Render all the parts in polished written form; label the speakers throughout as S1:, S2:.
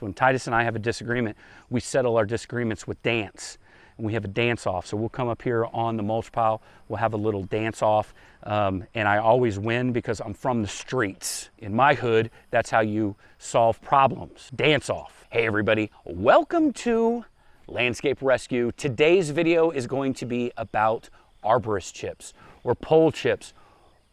S1: When Titus and I have a disagreement, we settle our disagreements with dance. And we have a dance off. So we'll come up here on the mulch pile, we'll have a little dance off, and I always win because I'm from the streets. In my hood, that's how you solve problems. Dance off. Hey everybody, welcome to Landscape Rescue. Today's video is going to be about arborist chips, or pole chips,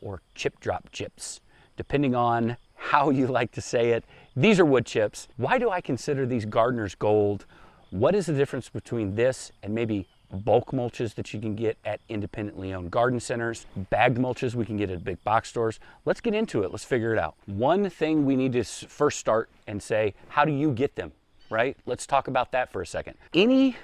S1: or chip drop chips, depending on how you like to say it. These are wood chips. Why do I consider these gardener's gold? What is the difference between this and maybe bulk mulches that you can get at independently owned garden centers, bagged mulches we can get at big box stores? Let's get into it. Let's figure it out. One thing we need to first start and say, how do you get them, right? Let's talk about that for a second. Any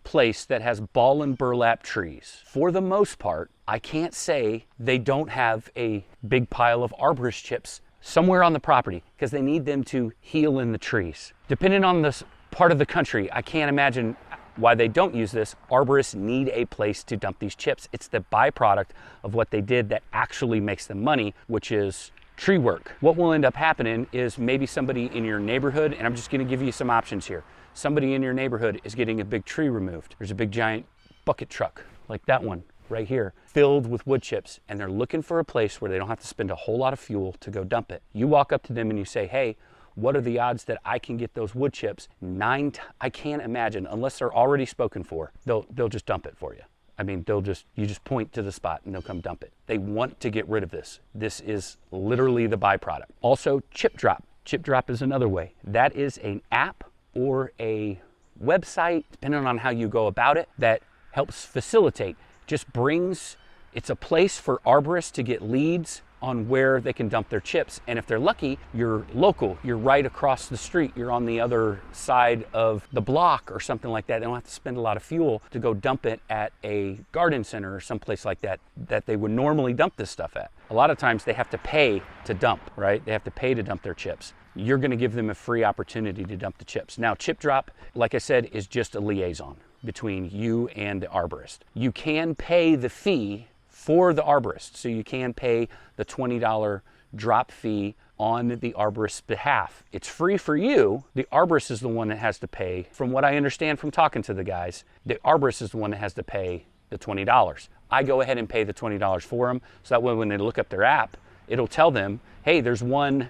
S1: place that has ball and burlap trees, for the most part, I can't say they don't have a big pile of arborist chips somewhere on the property because they need them to heal in the trees. Depending on this part of the country, I can't imagine why they don't use this. Arborists need a place to dump these chips. It's the byproduct of what they did that actually makes them money, which is tree work. What will end up happening is maybe somebody in your neighborhood, and I'm just going to give you some options here. Somebody in your neighborhood is getting a big tree removed. There's a big giant bucket truck like that one right here, filled with wood chips, and they're looking for a place where they don't have to spend a whole lot of fuel to go dump it. You walk up to them and you say, hey, what are the odds that I can get those wood chips? I can't imagine, unless they're already spoken for, they'll just dump it for you. I mean, you just point to the spot and they'll come dump it. They want to get rid of this. This is literally the byproduct. Also, chip drop. Chip drop is another way. That is an app or a website, depending on how you go about it, that helps facilitate. It's a place for arborists to get leads on where they can dump their chips. And if they're lucky, you're local, you're right across the street, you're on the other side of the block or something like that. They don't have to spend a lot of fuel to go dump it at a garden center or someplace like that they would normally dump this stuff at. A lot of times they have to pay to dump, right? They have to pay to dump their chips. You're gonna give them a free opportunity to dump the chips. Now, chip drop, like I said, is just a liaison between you and the arborist. You can pay the fee for the arborist. So you can pay the $20 drop fee on the arborist's behalf. It's free for you. The arborist is the one that has to pay. From what I understand from talking to the guys, the arborist is the one that has to pay the $20. I go ahead and pay the $20 for them. So that way when they look up their app, it'll tell them, hey, there's one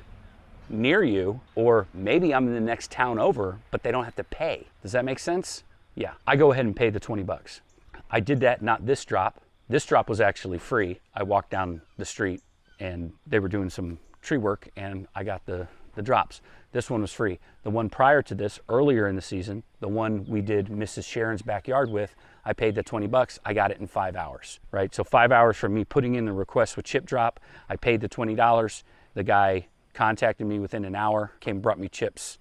S1: near you, or maybe I'm in the next town over, but they don't have to pay. Does that make sense? Yeah, I go ahead and pay the 20 bucks. I did that, not this drop. This drop was actually free. I walked down the street and they were doing some tree work and I got the drops. This one was free. The one prior to this, earlier in the season, the one we did Mrs. Sharon's backyard with, I paid the 20 bucks. I got it in 5 hours, right? So 5 hours from me putting in the request with chip drop, I paid the $20. The guy contacted me within an hour, came and brought me chips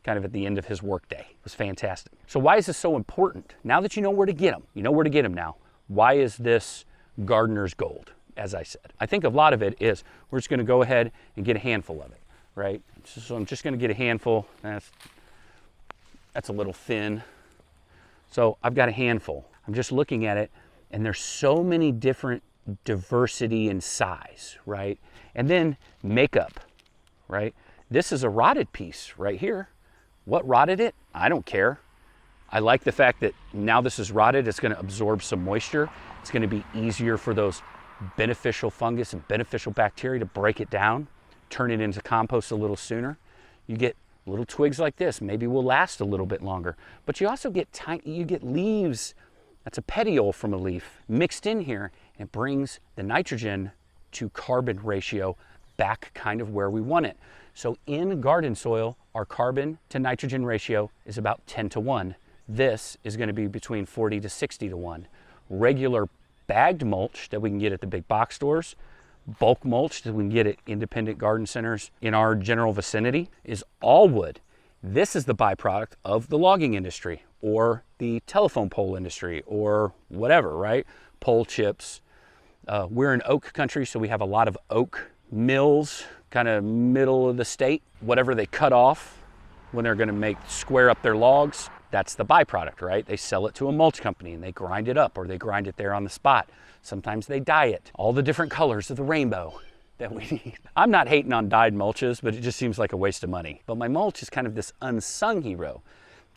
S1: kind of at the end of his workday. It was fantastic. So why is this so important? Now that you know where to get them, you know where to get them now. Why is this gardener's gold, as I said? I think a lot of it is we're just gonna go ahead and get a handful of it, right? So I'm just gonna get a handful. That's a little thin. So I've got a handful. I'm just looking at it and there's so many different diversity in size, right? And then makeup, right? This is a rotted piece right here. What rotted it? I don't care. I like the fact that now this is rotted, it's gonna absorb some moisture. It's gonna be easier for those beneficial fungus and beneficial bacteria to break it down, turn it into compost a little sooner. You get little twigs like this, maybe will last a little bit longer. But you also get leaves, that's a petiole from a leaf, mixed in here, and it brings the nitrogen to carbon ratio back kind of where we want it. So in garden soil, our carbon to nitrogen ratio is about 10 to 1. This is going to be between 40 to 60 to 1. Regular bagged mulch that we can get at the big box stores, bulk mulch that we can get at independent garden centers in our general vicinity is all wood. This is the byproduct of the logging industry or the telephone pole industry or whatever, right? Pole chips. We're in oak country, so we have a lot of oak mills, kind of middle of the state. Whatever they cut off when they're going to square up their logs, that's the byproduct, right? They sell it to a mulch company and they grind it up, or they grind it there on the spot. Sometimes they dye it all the different colors of the rainbow. that we need. I'm not hating on dyed mulches, but it just seems like a waste of money. But my mulch is kind of this unsung hero,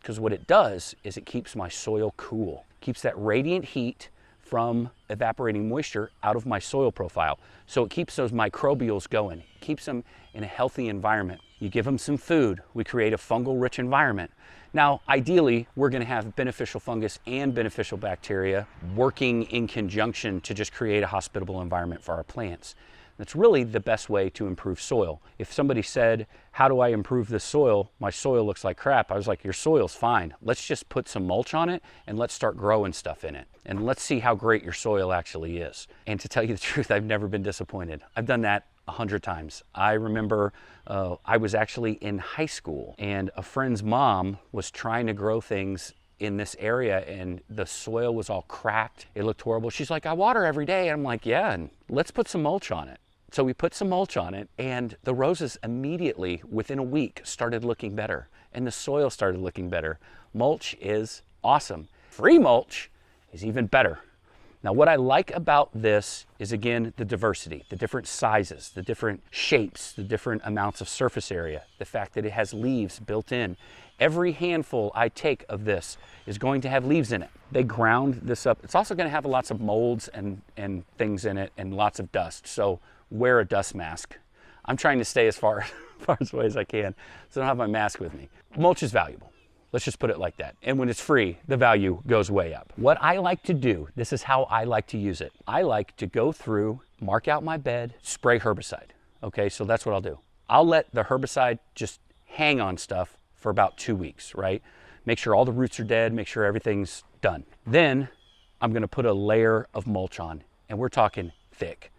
S1: because what it does is it keeps my soil cool, keeps that radiant heat from evaporating moisture out of my soil profile. So it keeps those microbials going, keeps them in a healthy environment. You give them some food, we create a fungal rich environment. Now, ideally, we're gonna have beneficial fungus and beneficial bacteria working in conjunction to just create a hospitable environment for our plants. That's really the best way to improve soil. If somebody said, how do I improve this soil? My soil looks like crap. I was like, your soil's fine. Let's just put some mulch on it and let's start growing stuff in it. And let's see how great your soil actually is. And to tell you the truth, I've never been disappointed. I've done that 100 times. I remember I was actually in high school and a friend's mom was trying to grow things in this area and the soil was all cracked. It looked horrible. She's like, I water every day. And I'm like, yeah, and let's put some mulch on it. So we put some mulch on it and the roses immediately within a week started looking better and the soil started looking better. Mulch is awesome. Free mulch is even better. Now what I like about this is, again, the diversity, the different sizes, the different shapes, the different amounts of surface area, the fact that it has leaves built in. Every handful I take of this is going to have leaves in it. They ground this up. It's also going to have lots of molds and things in it and lots of dust. So wear a dust mask. I'm trying to stay as far away as I can, so I don't have my mask with me. Mulch is valuable. Let's just put it like that. And when it's free, the value goes way up. What I like to do, this is how I like to use it. I like to go through, mark out my bed, spray herbicide. Okay, so that's what I'll do. I'll let the herbicide just hang on stuff for about 2 weeks, right? Make sure all the roots are dead, make sure everything's done. Then I'm gonna put a layer of mulch on, and we're talking thick.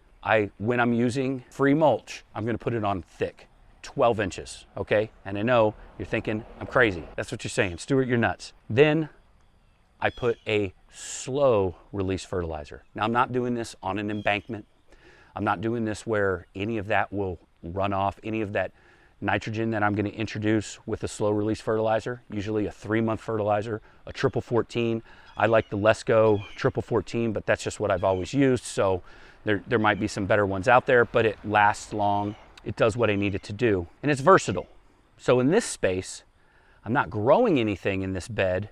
S1: When I'm using free mulch, I'm gonna put it on thick, 12 inches, okay? And I know you're thinking, I'm crazy. That's what you're saying, Stuart, you're nuts. Then I put a slow release fertilizer. Now I'm not doing this on an embankment. I'm not doing this where any of that will run off, any of that nitrogen that I'm gonna introduce with a slow release fertilizer, usually a 3-month fertilizer, a triple 14. I like the Lesco triple 14, but that's just what I've always used. So there might be some better ones out there, but it lasts long. It does what I need it to do, and it's versatile. So in this space, I'm not growing anything in this bed.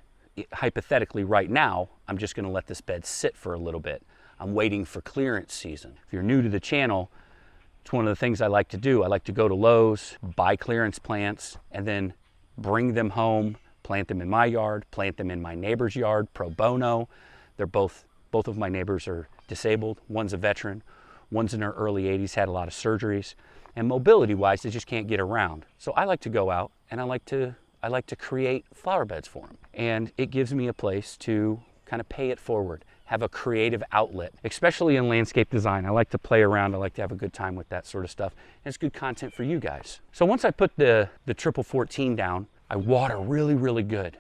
S1: Hypothetically right now, I'm just gonna let this bed sit for a little bit. I'm waiting for clearance season. If you're new to the channel, it's one of the things I like to do. I like to go to Lowe's, buy clearance plants, and then bring them home, plant them in my yard, plant them in my neighbor's yard, pro bono. Both of my neighbors are disabled. One's a veteran, one's in her early 80s, had a lot of surgeries. And mobility-wise, they just can't get around. So I like to go out and I like to create flower beds for them. And it gives me a place to kind of pay it forward, have a creative outlet, especially in landscape design. I like to play around. I like to have a good time with that sort of stuff. And it's good content for you guys. So once I put the triple 14 down, I water really, really good.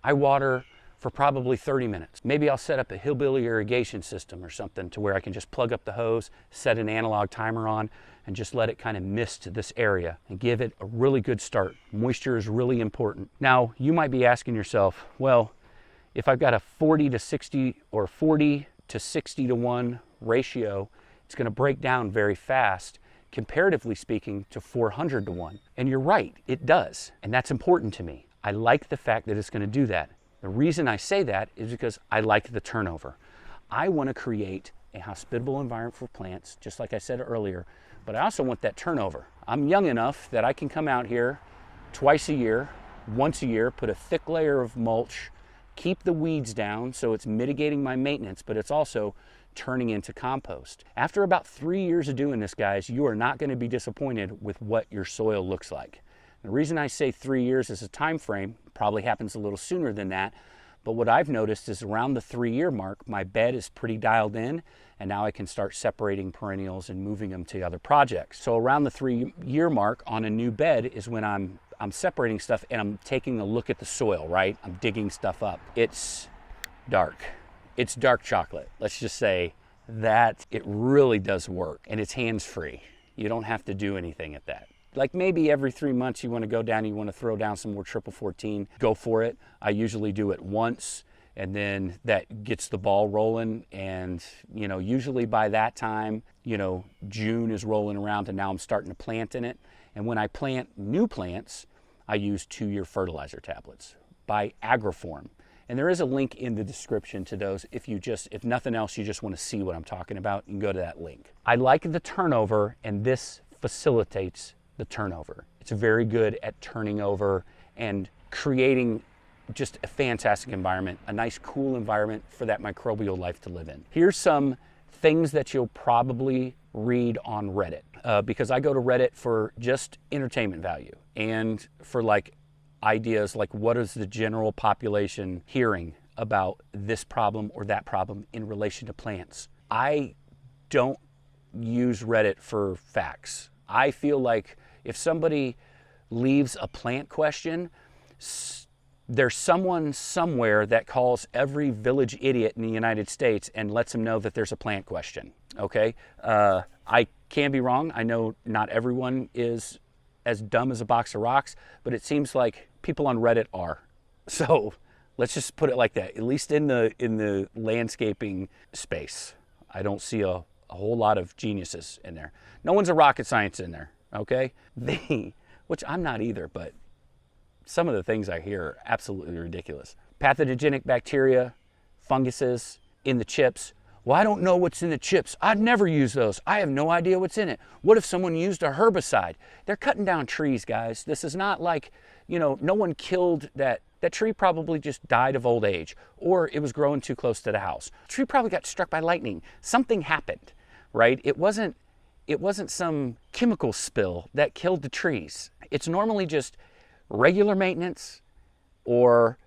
S1: I water for probably 30 minutes. Maybe I'll set up a hillbilly irrigation system or something to where I can just plug up the hose, set an analog timer on, and just let it kind of mist this area and give it a really good start. Moisture is really important. Now, you might be asking yourself, well, if I've got a 40 to 60 or 40 to 60 to 1 ratio, it's gonna break down very fast, comparatively speaking, to 400 to 1. And you're right, it does. And that's important to me. I like the fact that it's gonna do that. The reason I say that is because I like the turnover. I want to create a hospitable environment for plants, just like I said earlier, but I also want that turnover. I'm young enough that I can come out here twice a year, once a year, put a thick layer of mulch, keep the weeds down so it's mitigating my maintenance, but it's also turning into compost. After about 3 years of doing this, guys, you are not going to be disappointed with what your soil looks like. The reason I say 3 years is a time frame, probably happens a little sooner than that, but what I've noticed is around the 3-year mark, my bed is pretty dialed in, and now I can start separating perennials and moving them to other projects. So around the 3-year mark on a new bed is when I'm separating stuff and I'm taking a look at the soil, right? I'm digging stuff up. It's dark. It's dark chocolate. Let's just say that it really does work, and it's hands-free. You don't have to do anything at that. Like maybe every 3 months you want to go down, you want to throw down some more triple 14, go for it. I usually do it once and then that gets the ball rolling. And you know, usually by that time, you know, June is rolling around and now I'm starting to plant in it. And when I plant new plants, I use 2-year fertilizer tablets by Agriform. And there is a link in the description to those. If nothing else, you just want to see what I'm talking about, you can go to that link. I like the turnover, and this facilitates the turnover. It's very good at turning over and creating just a fantastic environment, a nice, cool environment for that microbial life to live in. Here's some things that you'll probably read on Reddit, because I go to Reddit for just entertainment value and for like ideas like what is the general population hearing about this problem or that problem in relation to plants. I don't use Reddit for facts. I feel like if somebody leaves a plant question, there's someone somewhere that calls every village idiot in the United States and lets them know that there's a plant question, okay? I can be wrong. I know not everyone is as dumb as a box of rocks, but it seems like people on Reddit are. So let's just put it like that. At least in the landscaping space, I don't see a whole lot of geniuses in there. No one's a rocket science in there, okay? Which I'm not either, but some of the things I hear are absolutely ridiculous. Pathogenic bacteria, funguses in the chips. Well, I don't know what's in the chips. I'd never use those. I have no idea what's in it. What if someone used a herbicide? They're cutting down trees, guys. This is not like, you know, no one killed that. That tree probably just died of old age, or it was growing too close to the house. The tree probably got struck by lightning. Something happened, right? It wasn't some chemical spill that killed the trees. It's normally just regular maintenance or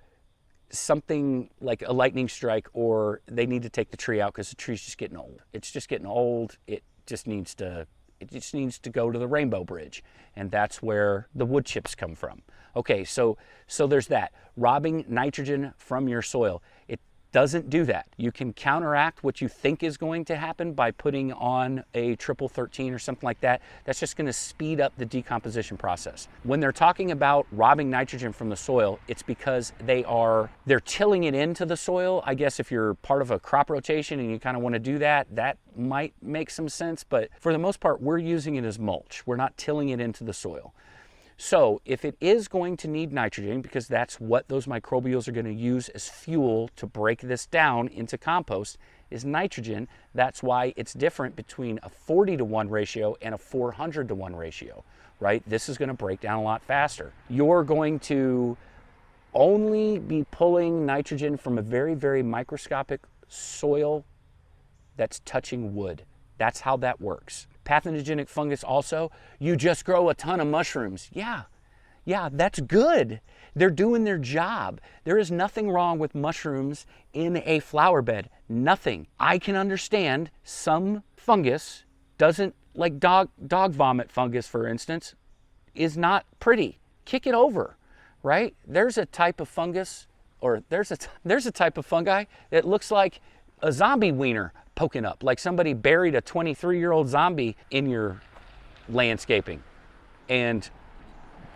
S1: something like a lightning strike, or they need to take the tree out because the tree's just getting old. It's just getting old. It just needs to go to the rainbow bridge, and that's where the wood chips come from. Okay, so there's that. Robbing nitrogen from your soil. It doesn't do that. You can counteract what you think is going to happen by putting on a triple 13 or something like that. That's just going to speed up the decomposition process. When they're talking about robbing nitrogen from the soil, it's because they're tilling it into the soil. I guess if you're part of a crop rotation and you kind of want to do that, that might make some sense. But for the most part, we're using it as mulch. We're not tilling it into the soil. So if it is going to need nitrogen, because that's what those microbials are going to use as fuel to break this down into compost, is nitrogen. That's why it's different between a 40-to-1 ratio and a 400-to-1 ratio, right? This is going to break down a lot faster. You're going to only be pulling nitrogen from a very, very microscopic soil that's touching wood. That's how that works. Pathogenic fungus also, you just grow a ton of mushrooms. Yeah, that's good. They're doing their job. There is nothing wrong with mushrooms in a flower bed. Nothing. I can understand some fungus doesn't, like dog vomit fungus, for instance, is not pretty. Kick it over, right? There's a type of fungus, or there's a type of fungi that looks like a zombie wiener poking up, like somebody buried a 23-year-old zombie in your landscaping. And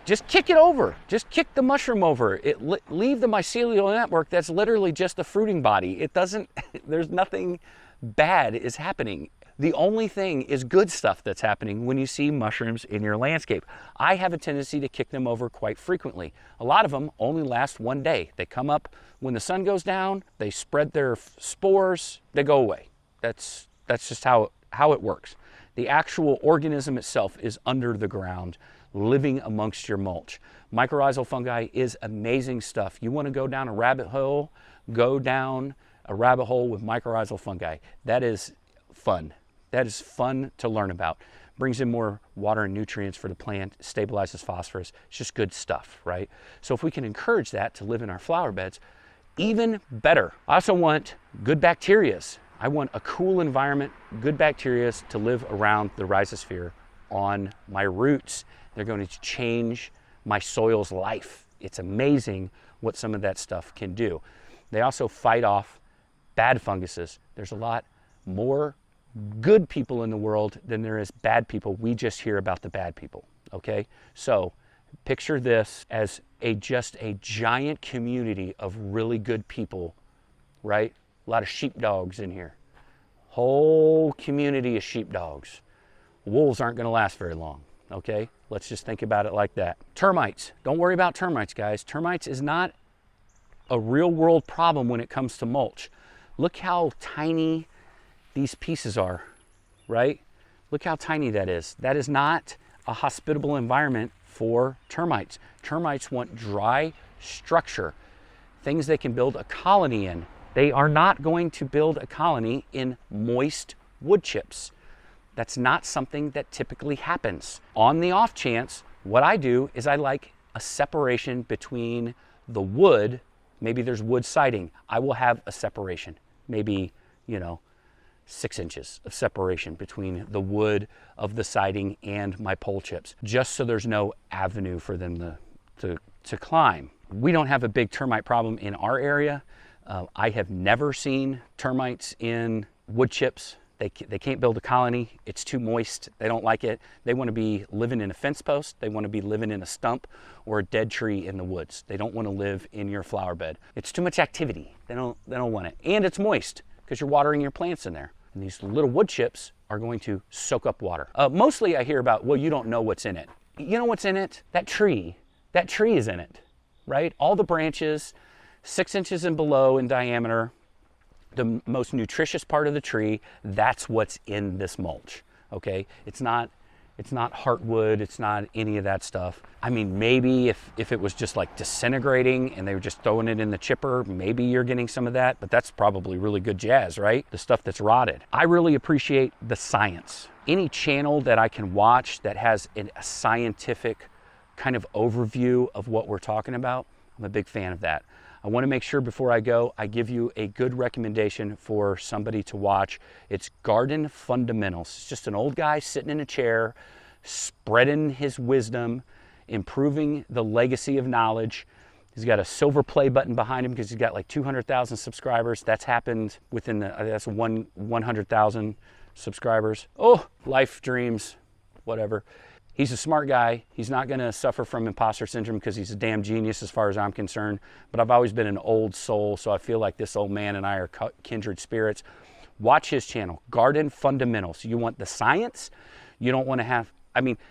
S1: just kick it over. Just kick the mushroom over. Leave the mycelial network. That's literally just the fruiting body. It doesn't, there's nothing bad is happening. The only thing is good stuff that's happening when you see mushrooms in your landscape. I have a tendency to kick them over quite frequently. A lot of them only last one day. They come up when the sun goes down, they spread their spores, they go away. That's just how it works. The actual organism itself is under the ground, living amongst your mulch. Mycorrhizal fungi is amazing stuff. You want to go down a rabbit hole, go down a rabbit hole with mycorrhizal fungi. That is fun. That is fun to learn about. Brings in more water and nutrients for the plant, stabilizes phosphorus. It's just good stuff, right? So if we can encourage that to live in our flower beds, even better. I also want good bacterias. I want a cool environment, good bacteria to live around the rhizosphere on my roots. They're going to change my soil's life. It's amazing what some of that stuff can do. They also fight off bad funguses. There's a lot more good people in the world than there is bad people. We just hear about the bad people, okay? So picture this as just a giant community of really good people right? A lot of sheepdogs in here. Whole community of sheepdogs. Wolves aren't going to last very long, okay? Let's just think about it like that. Termites. Don't worry about termites, guys. Termites is not a real world problem when it comes to mulch. Look how tiny these pieces are, right? Look how tiny that is. That is not a hospitable environment for termites. Termites want dry structure, things they can build a colony in. They are not going to build a colony in moist wood chips. That's not something that typically happens. On the off chance, what I do is I like a separation between the wood. Maybe there's wood siding. I will have a separation, maybe, 6 inches of separation between the wood of the siding and my pole chips, just so there's no avenue for them to climb. We don't have a big termite problem in our area. I have never seen termites in wood chips. They can't build a colony. It's too moist. They don't like it. They want to be living in a fence post. They want to be living in a stump or a dead tree in the woods. They don't want to live in your flower bed. It's too much activity. They don't want it. And it's moist because you're watering your plants in there. And these little wood chips are going to soak up water. Mostly I hear about, well, you don't know what's in it. You know what's in it? That tree is in it, right? All the branches, 6 inches and below in diameter, the most nutritious part of the tree, that's what's in this mulch, okay? It's not heartwood, it's not any of that stuff. I mean, maybe if it was just like disintegrating and they were just throwing it in the chipper, maybe you're getting some of that, but that's probably really good jazz, right? The stuff that's rotted. I really appreciate the science. Any channel that I can watch that has a scientific kind of overview of what we're talking about, I'm a big fan of that. I want to make sure before I go, I give you a good recommendation for somebody to watch. It's Garden Fundamentals. It's just an old guy sitting in a chair, spreading his wisdom, improving the legacy of knowledge. He's got a silver play button behind him because he's got like 200,000 subscribers. That's happened within that's 100,000 subscribers. Oh, life dreams, whatever. He's a smart guy. He's not going to suffer from imposter syndrome because he's a damn genius as far as I'm concerned. But I've always been an old soul, so I feel like this old man and I are kindred spirits. Watch his channel, Garden Fundamentals. You want the science. You don't want to have,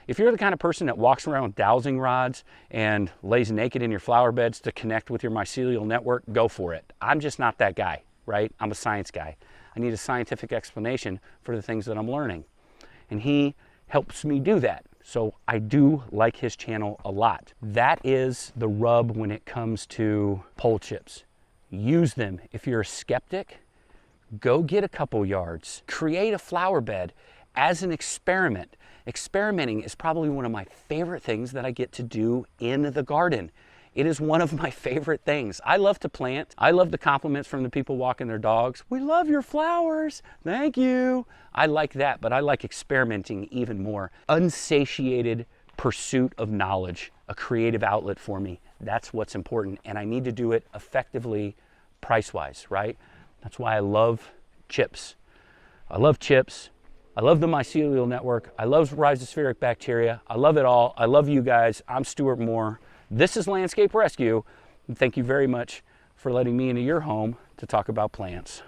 S1: if you're the kind of person that walks around with dowsing rods and lays naked in your flower beds to connect with your mycelial network, go for it. I'm just not that guy, right? I'm a science guy. I need a scientific explanation for the things that I'm learning. And he helps me do that. So I do like his channel a lot. That is the rub when it comes to pole chips. Use them. If you're a skeptic, go get a couple yards. Create a flower bed as an experiment. Experimenting is probably one of my favorite things that I get to do in the garden. It is one of my favorite things. I love to plant. I love the compliments from the people walking their dogs. We love your flowers. Thank you. I like that, but I like experimenting even more. Unsatiated pursuit of knowledge, a creative outlet for me. That's what's important, and I need to do it effectively price-wise, right? That's why I love chips. I love chips. I love the mycelial network. I love rhizospheric bacteria. I love it all. I love you guys. I'm Stuart Moore. This is Landscape Rescue, and thank you very much for letting me into your home to talk about plants.